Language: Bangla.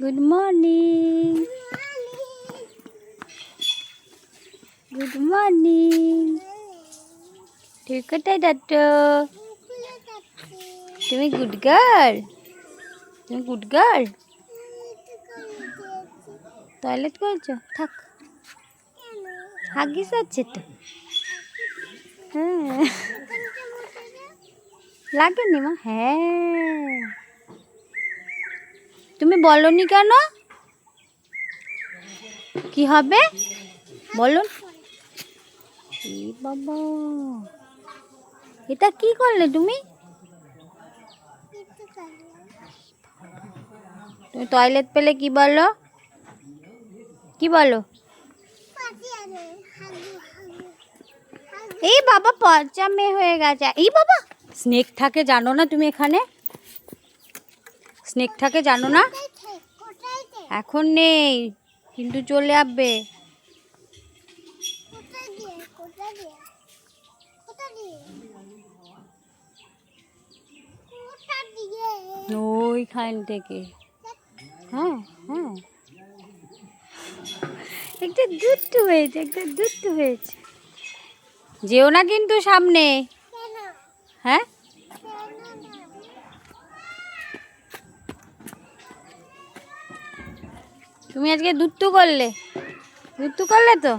Good morning, good morning. তুই কোথায় যাচ্ছ? তুমি গুড গার্ল, তুমি গুড গার্ল। টয়লেট করছো? থাক, হাগিস আছে তো। হ্যাঁ, লাগেনি মা? হ্যাঁ, তুমি বলনি কেন? কি হবে বলুন? বাবা, এটা কি করলে তুমি? তুমি টয়লেট পেলে কি বলো? কি বলো? এই বাবা, পচা মেয়ে হয়ে গেছে। এই বাবা, স্নেক থাকে জানো না তুমি? এখানে স্নেক থাকে জানো না? এখন নেই, কিন্তু চলে আসবে। ওইখান থেকে। হ্যাঁ হ্যাঁ, একটা দুষ্টু হয়েছে, একটা দুষ্টু হয়েছে। যেও না কিন্তু সামনে। হ্যাঁ, তুমি আজকে দুষ্টু করলে, দুষ্টু করলে তো।